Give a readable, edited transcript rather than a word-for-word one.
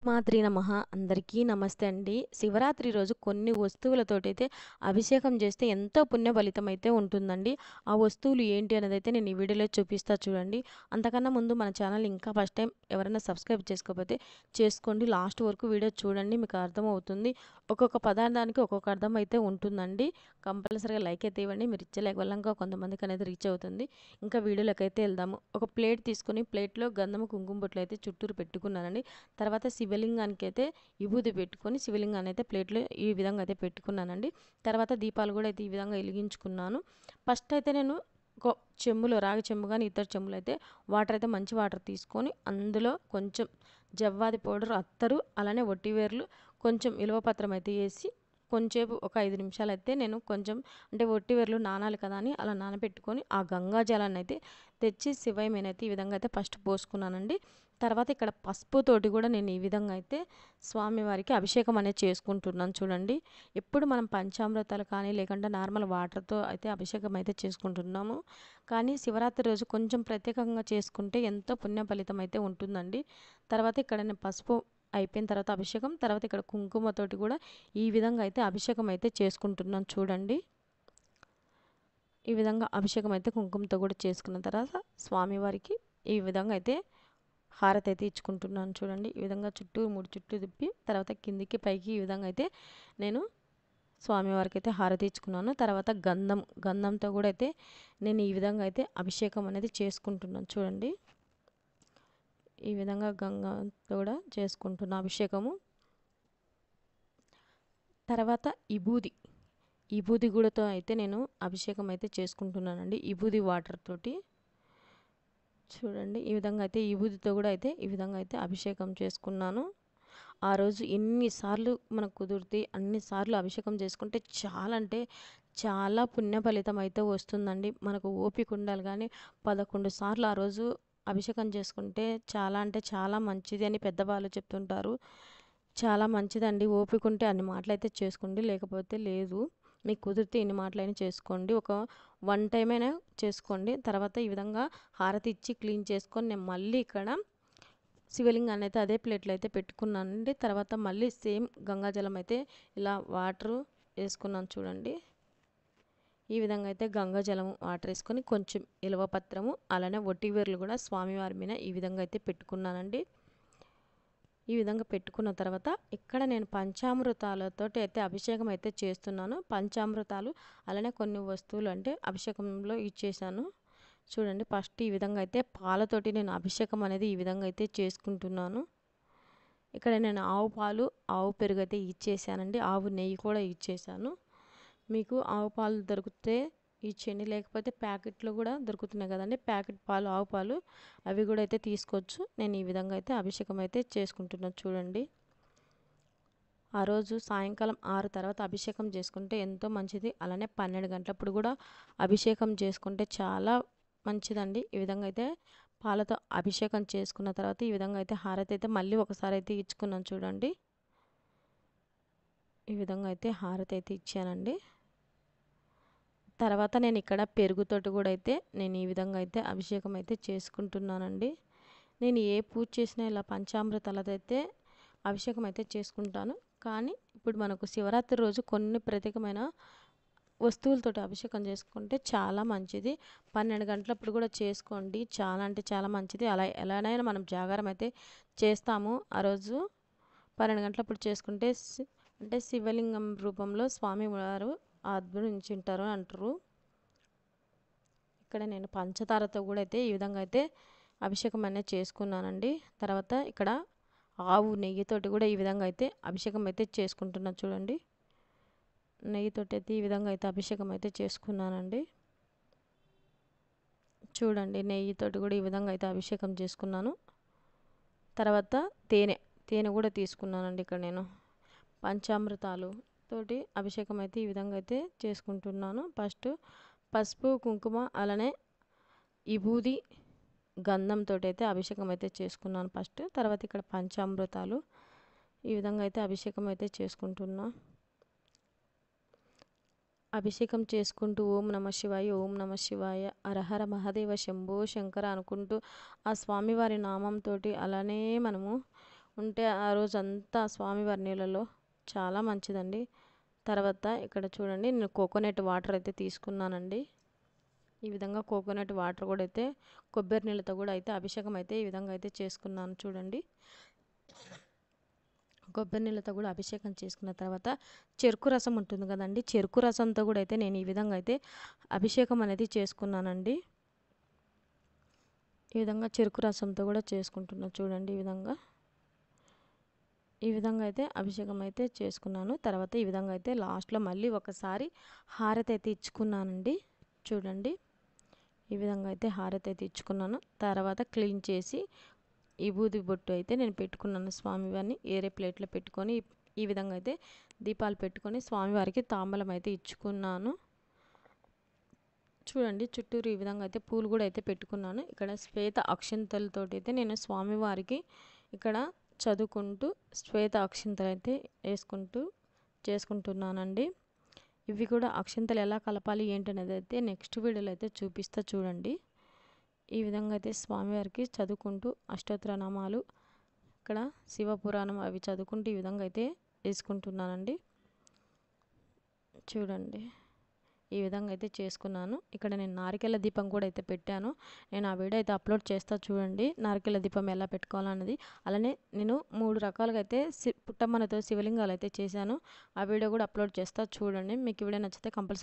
మాత్రి నమః. అందరికీ నమస్తే అండి. శివరాత్రి రోజు కొన్ని వస్తువులతోటైతే అభిషేకం చేస్తే ఎంతో పుణ్య ఫలితమైతే ఉంటుందండి. ఆ వస్తువులు ఏంటి అనేదైతే నేను ఈ వీడియోలో చూపిస్తా చూడండి. అంతకన్నా ముందు మన ఛానల్ ఇంకా ఫస్ట్ టైం ఎవరైనా సబ్స్క్రైబ్ చేసుకోకపోతే చేసుకోండి. లాస్ట్ వరకు వీడియో చూడండి, మీకు అర్థమవుతుంది. ఒక్కొక్క పదార్థానికి ఒక్కొక్క అర్థం అయితే ఉంటుందండి. కంపల్సరీగా లైక్ అయితే ఇవ్వండి. మీరు ఇచ్చే లైక్ వల్ల ఇంకా కొంతమందికి అనేది రీచ్ అవుతుంది. ఇంకా వీడియోలోకి అయితే వెళ్దాము. ఒక ప్లేట్ తీసుకొని ప్లేట్లో గంధము కుంకుమ బొట్లు అయితే చుట్టూరు పెట్టుకున్నానండి. తర్వాత శివలింగానికి అయితే విభూది పెట్టుకొని శివలింగాన్ని అయితే ప్లేట్లో ఈ విధంగా అయితే పెట్టుకున్నానండి. తర్వాత దీపాలు కూడా అయితే ఈ విధంగా వెలిగించుకున్నాను. ఫస్ట్ అయితే నేను ఒక చెంబులో రాగి చెంబు కానీ ఇతర చెంబులు అయితే వాటర్ అయితే మంచి వాటర్ తీసుకొని అందులో కొంచెం జవ్వాది పౌడర్, అత్తరు, అలానే వట్టివేర్లు, కొంచెం ఇలువపత్రం అయితే వేసి కొంచెంసేపు ఒక 5 నిమిషాలు అయితే నేను కొంచెం అంటే వట్టివేర్లు నానాలి కదా అని అలా నానబెట్టుకొని ఆ గంగా జలాన్ని అయితే తెచ్చి శివయ్య మీనైతే ఈ విధంగా అయితే ఫస్ట్ పోసుకున్నానండి. తర్వాత ఇక్కడ పసుపుతోటి కూడా నేను ఈ విధంగా అయితే స్వామివారికి అభిషేకం అనేది చేసుకుంటున్నాను చూడండి. ఎప్పుడు మనం పంచామృతాలు కానీ లేకుంటే నార్మల్ వాటర్తో అయితే అభిషేకం అయితే చేసుకుంటున్నాము. కానీ శివరాత్రి రోజు కొంచెం ప్రత్యేకంగా చేసుకుంటే ఎంతో పుణ్య ఫలితం అయితే ఉంటుందండి. తర్వాత ఇక్కడ నేను పసుపు అయిపోయిన తర్వాత అభిషేకం, తర్వాత ఇక్కడ కుంకుమతోటి కూడా ఈ విధంగా అయితే అభిషేకం అయితే చేసుకుంటున్నాను చూడండి. ఈ విధంగా అభిషేకం అయితే కుంకుమతో కూడా చేసుకున్న తర్వాత స్వామివారికి ఈ విధంగా అయితే హారతి అయితే ఇచ్చుకుంటున్నాను చూడండి. ఈ విధంగా చుట్టూ 3 చుట్టూ తిప్పి తర్వాత కిందికి పైకి ఈ విధంగా అయితే నేను స్వామివారికి అయితే హారతి ఇచ్చుకున్నాను. తర్వాత గంధంతో కూడా అయితే నేను ఈ విధంగా అయితే అభిషేకం అనేది చేసుకుంటున్నాను చూడండి. ఈ విధంగా గంగతో కూడా చేసుకుంటున్న అభిషేకము. తర్వాత విభూది కూడాతో అయితే నేను అభిషేకం అయితే చేసుకుంటున్నానండి. విభూది వాటర్ తోటి చూడండి. ఈ విధంగా అయితే విభూదితో కూడా అయితే ఈ విధంగా అయితే అభిషేకం చేసుకున్నాను. ఆ రోజు ఎన్నిసార్లు మనకు కుదిరితే అన్నిసార్లు అభిషేకం చేసుకుంటే చాలా అంటే చాలా పుణ్య ఫలితం అయితే వస్తుందండి. మనకు ఓపిక ఉండాలి కానీ 11 సార్లు ఆ రోజు అభిషేకం చేసుకుంటే చాలా అంటే చాలా మంచిది అని పెద్దవాళ్ళు చెప్తుంటారు. చాలా మంచిదండి. ఓపిక ఉంటే అన్ని మాటలైతే చేసుకోండి, లేకపోతే లేదు. మీకు కుదిరితే ఇన్ని మాటలైనా చేసుకోండి. ఒక 1 టైమ్ అయినా చేసుకోండి. తర్వాత ఈ విధంగా హారతి ఇచ్చి క్లీన్ చేసుకొని నేను మళ్ళీ ఇక్కడ శివలింగాన్ని అయితే అదే ప్లేట్లో అయితే పెట్టుకున్నానండి. తర్వాత మళ్ళీ సేమ్ గంగాజలం అయితే ఇలా వాటరు వేసుకున్నాను చూడండి. ఈ విధంగా అయితే గంగాజలం వాటర్ వేసుకొని కొంచెం ఇలవపత్రము అలానే వట్టివేర్లు కూడా స్వామివారి మీద ఈ విధంగా అయితే పెట్టుకున్నానండి. ఈ విధంగా పెట్టుకున్న తర్వాత ఇక్కడ నేను పంచామృతాలతో అయితే అభిషేకం అయితే చేస్తున్నాను. పంచామృతాలు అలానే కొన్ని వస్తువులు అంటే అభిషేకంలో ఇచ్చేసాను చూడండి. ఫస్ట్ ఈ విధంగా అయితే పాలతోటి నేను అభిషేకం అనేది ఈ విధంగా అయితే చేసుకుంటున్నాను. ఇక్కడ నేను ఆవు పాలు, ఆవు పెరుగు అయితే ఇచ్చేసానండి. ఆవు నెయ్యి కూడా ఇచ్చేసాను. మీకు ఆవు పాలు దొరికితే ఇచ్చేయండి, లేకపోతే ప్యాకెట్లో కూడా దొరుకుతున్నాయి కదండి, ప్యాకెట్ పాలు, ఆవు పాలు, అవి కూడా అయితే తీసుకోవచ్చు. నేను ఈ విధంగా అయితే అభిషేకం అయితే చేసుకుంటున్నాను చూడండి. ఆ రోజు సాయంకాలం 6 తర్వాత అభిషేకం చేసుకుంటే ఎంతో మంచిది. అలానే 12 గంటలప్పుడు కూడా అభిషేకం చేసుకుంటే చాలా మంచిదండి. ఈ విధంగా అయితే పాలతో అభిషేకం చేసుకున్న తర్వాత ఈ విధంగా అయితే హారతి అయితే మళ్ళీ ఒకసారి అయితే ఇచ్చుకున్నాను చూడండి. ఈ విధంగా అయితే హారతి అయితే ఇచ్చానండి. తర్వాత నేను ఇక్కడ పెరుగుతోటి కూడా అయితే నేను ఈ విధంగా అయితే అభిషేకం అయితే చేసుకుంటున్నానండి. నేను ఏ పూజ చేసినా ఇలా పంచామృతాలతో అయితే అభిషేకం అయితే చేసుకుంటాను. కానీ ఇప్పుడు మనకు శివరాత్రి రోజు కొన్ని ప్రత్యేకమైన వస్తువులతోటి అభిషేకం చేసుకుంటే చాలా మంచిది. 12 గంటలప్పుడు కూడా చేసుకోండి. చాలా అంటే చాలా మంచిది. అలా ఎలానైనా మనం జాగారం అయితే చేస్తాము. ఆ రోజు 12 గంటలప్పుడు చేసుకుంటే అంటే శివలింగం రూపంలో స్వామివారు ఆవిర్భవించుంటారు అంటారు. ఇక్కడ నేను పంచదారతో కూడా అయితే ఈ విధంగా అయితే అభిషేకం అనేది చేసుకున్నానండి. తర్వాత ఇక్కడ ఆవు నెయ్యితోటి కూడా ఈ విధంగా అయితే అభిషేకం అయితే చేసుకుంటున్నాను చూడండి. నెయ్యితోటి అయితే ఈ విధంగా అయితే అభిషేకం అయితే చేసుకున్నానండి. చూడండి, నెయ్యితోటి కూడా ఈ విధంగా అయితే అభిషేకం చేసుకున్నాను. తర్వాత తేనె కూడా తీసుకున్నానండి. ఇక్కడ నేను పంచామృతాలు తోటి అభిషేకం అయితే ఈ విధంగా అయితే చేసుకుంటున్నాను. ఫస్ట్ పసుపు, కుంకుమ అలానే విభూది, గంధంతో అయితే అభిషేకం అయితే చేసుకున్నాను ఫస్ట్. తర్వాత ఇక్కడ పంచామృతాలు ఈ విధంగా అయితే అభిషేకం అయితే చేసుకుంటున్నా. అభిషేకం చేసుకుంటూ ఓం నమ శివాయ, ఓం నమ శివాయ, హరహర మహాదేవ, శంభో శంకర అనుకుంటూ ఆ స్వామివారి నామంతో అలానే మనము ఉంటే ఆ రోజంతా స్వామివారి నీళ్ళలో చాలా మంచిదండి. తర్వాత ఇక్కడ చూడండి నేను కోకోనట్ వాటర్ అయితే తీసుకున్నానండి. ఈ విధంగా కోకోనట్ వాటర్ కూడా అయితే కొబ్బరి నీళ్ళతో కూడా అయితే అభిషేకం అయితే ఈ విధంగా అయితే చేసుకున్నాను చూడండి. కొబ్బరి నీళ్ళతో కూడా అభిషేకం చేసుకున్న తర్వాత చెరుకు రసం ఉంటుంది కదండి, చెరుకు రసంతో కూడా అయితే నేను ఈ విధంగా అయితే అభిషేకం అనేది చేసుకున్నానండి. ఈ విధంగా చెరుకు రసంతో కూడా చేసుకుంటున్నా చూడండి. ఈ విధంగా అయితే అభిషేకం అయితే చేసుకున్నాను. తర్వాత ఈ విధంగా అయితే లాస్ట్లో మళ్ళీ ఒకసారి హారతి అయితే ఇచ్చుకున్నానండి చూడండి. ఈ విధంగా అయితే హారతి అయితే ఇచ్చుకున్నాను. తర్వాత క్లీన్ చేసి విభూది బొట్టు అయితే నేను పెట్టుకున్నాను స్వామివారిని. వేరే ప్లేట్లో పెట్టుకొని ఈ విధంగా అయితే దీపాలు పెట్టుకొని స్వామివారికి తాంబూలం అయితే ఇచ్చుకున్నాను చూడండి. చుట్టూరు ఈ విధంగా అయితే పూలు కూడా అయితే పెట్టుకున్నాను. ఇక్కడ శ్వేత అక్షింతలతో అయితే నేను స్వామివారికి ఇక్కడ చదువుకుంటూ శ్వేత అక్షింతలు అయితే చేసుకుంటున్నానండి. ఇవి కూడా అక్షింతలు ఎలా కలపాలి ఏంటనేది అయితే నెక్స్ట్ వీడియోలో అయితే చూపిస్తా చూడండి. ఈ విధంగా అయితే స్వామివారికి చదువుకుంటూ అష్టోత్తర నామాలు ఇక్కడ శివపురాణం అవి చదువుకుంటూ ఈ విధంగా అయితే వేసుకుంటున్నానండి చూడండి. ఈ విధంగా అయితే చేసుకున్నాను. ఇక్కడ నేను నారికేల దీపం కూడా అయితే పెట్టాను. నేను ఆ వీడియో అయితే అప్లోడ్ చేస్తా చూడండి, నారికేల దీపం ఎలా పెట్టుకోవాలన్నది. అలానే నేను 3 రకాలుగా అయితే పుట్టమ్మనతో శివలింగాలు అయితే చేశాను. ఆ వీడియో కూడా అప్లోడ్ చేస్తా చూడండి. మీకు ఈ వీడియో నచ్చితే కంపల్సరీ